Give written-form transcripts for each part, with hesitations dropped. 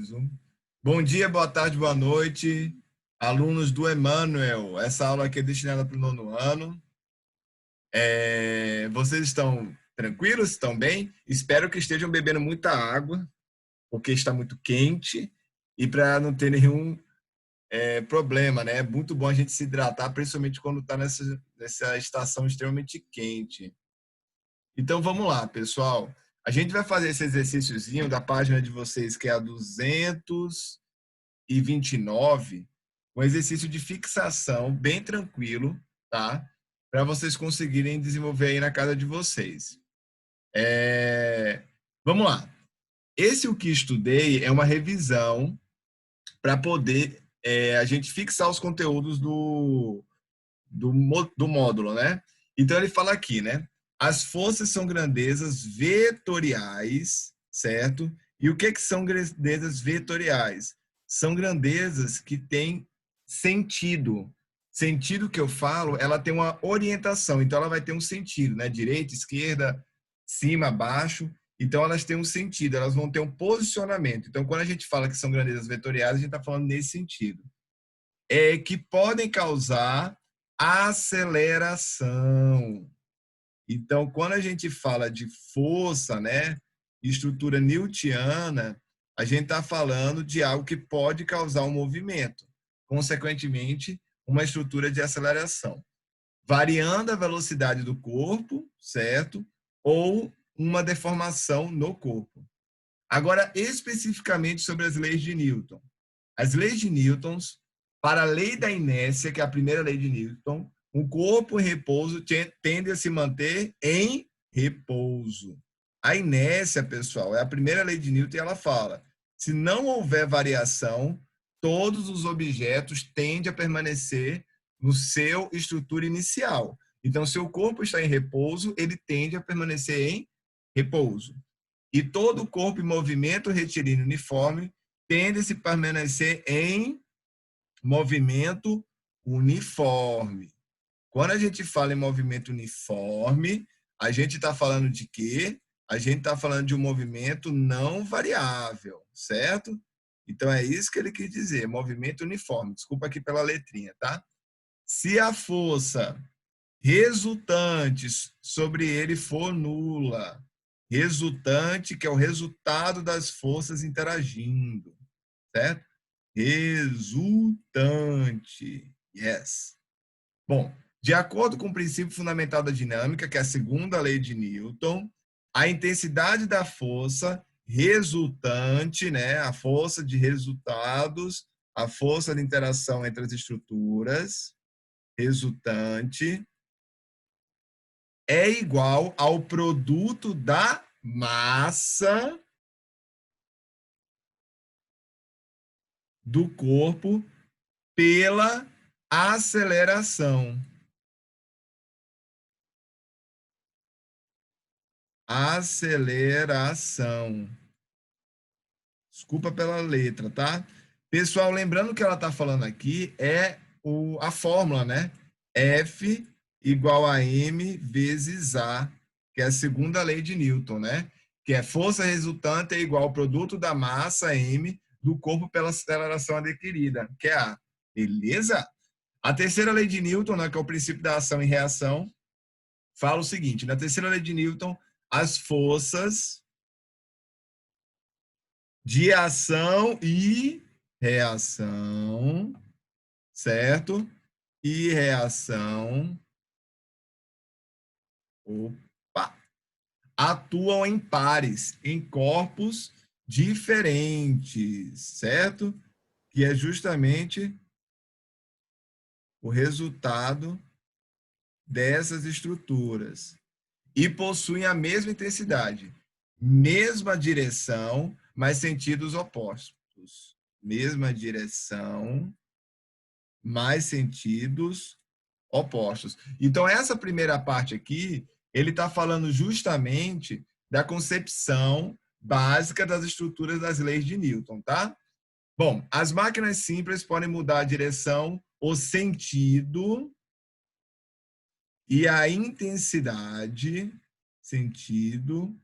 preciso. Bom dia, boa tarde, boa noite, alunos do Emmanuel. Essa aula aqui é destinada para o nono ano. Vocês estão tranquilos? Estão bem? Espero que estejam bebendo muita água, porque está muito quente e para não ter nenhum problema, né? É muito bom a gente se hidratar, principalmente quando está nessa estação extremamente quente. Então vamos lá, pessoal. A gente vai fazer esse exercíciozinho da página de vocês, que é a 229, um exercício de fixação bem tranquilo, tá? Para vocês conseguirem desenvolver aí na casa de vocês. Vamos lá. Esse o que estudei é uma revisão para poder a gente fixar os conteúdos do módulo, né? Então ele fala aqui, né? As forças são grandezas vetoriais, certo? E o que são grandezas vetoriais? São grandezas que têm sentido. Sentido que eu falo, ela tem uma orientação, então ela vai ter um sentido, né? Direita, esquerda, cima, baixo. Então elas têm um sentido, elas vão ter um posicionamento. Então quando a gente fala que são grandezas vetoriais, a gente está falando nesse sentido. Que podem causar aceleração. Então, quando a gente fala de força, né, estrutura newtoniana, a gente está falando de algo que pode causar um movimento, consequentemente, uma estrutura de aceleração, variando a velocidade do corpo, certo? Ou uma deformação no corpo. Agora, especificamente sobre as leis de Newton. As leis de Newton, para a lei da inércia, que é a primeira lei de Newton, um corpo em repouso tende a se manter em repouso. A inércia, pessoal, é a primeira lei de Newton e ela fala: se não houver variação, todos os objetos tendem a permanecer no seu estrutura inicial. Então, se o corpo está em repouso, ele tende a permanecer em repouso. E todo o corpo em movimento retilíneo uniforme tende a se permanecer em movimento uniforme. Quando a gente fala em movimento uniforme, a gente está falando de quê? A gente está falando de um movimento não variável, certo? Então é isso que ele quis dizer, movimento uniforme. Desculpa aqui pela letrinha, tá? Se a força resultante sobre ele for nula, resultante, que é o resultado das forças interagindo, certo? Resultante. Yes. Bom, de acordo com o princípio fundamental da dinâmica, que é a segunda lei de Newton, a intensidade da força resultante, né, a força de resultados, a força de interação entre as estruturas, resultante, é igual ao produto da massa do corpo pela aceleração. Aceleração. Desculpa pela letra, tá? Pessoal, lembrando que ela está falando aqui é a fórmula, né? F igual a m vezes A, que é a segunda lei de Newton, né? Que é força resultante é igual ao produto da massa m do corpo pela aceleração adquirida, que é A. Beleza? A terceira lei de Newton, né, que é o princípio da ação e reação, fala o seguinte: na terceira lei de Newton, as forças de ação e reação, certo? E reação, opa, atuam em pares, em corpos diferentes, certo? Que é justamente o resultado dessas estruturas. E possuem a mesma intensidade, mesma direção, mas sentidos opostos. Mesma direção, mais sentidos opostos. Então, essa primeira parte aqui, ele está falando justamente da concepção básica das estruturas das leis de Newton, tá? Bom, as máquinas simples podem mudar a direção, o sentido e a intensidade, sentido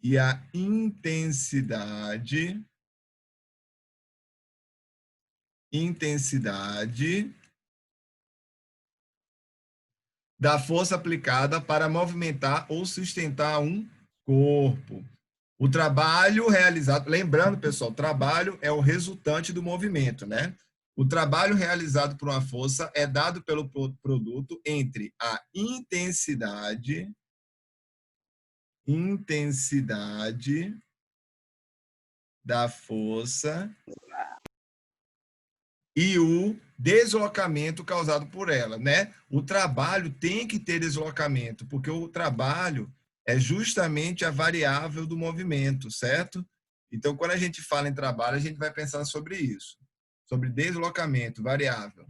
e a intensidade intensidade da força aplicada para movimentar ou sustentar um corpo. O trabalho realizado, lembrando, pessoal, trabalho é o resultante do movimento, né? O trabalho realizado por uma força é dado pelo produto entre a intensidade da força e o deslocamento causado por ela, né? O trabalho tem que ter deslocamento, porque o trabalho é justamente a variável do movimento, certo? Então, quando a gente fala em trabalho, a gente vai pensar sobre isso, sobre deslocamento variável.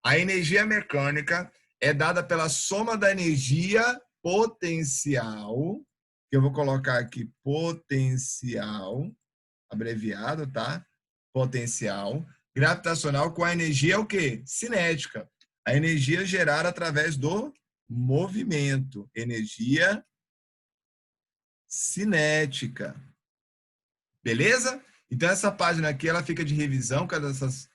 A energia mecânica é dada pela soma da energia potencial, que eu vou colocar aqui potencial, abreviado, tá? Potencial gravitacional com a energia o quê? Cinética. A energia gerada através do movimento. Energia cinética. Beleza? Então, essa página aqui ela fica de revisão, cada dessas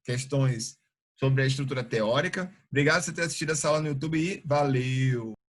questões sobre a estrutura teórica. Obrigado por você ter assistido essa aula no YouTube e valeu!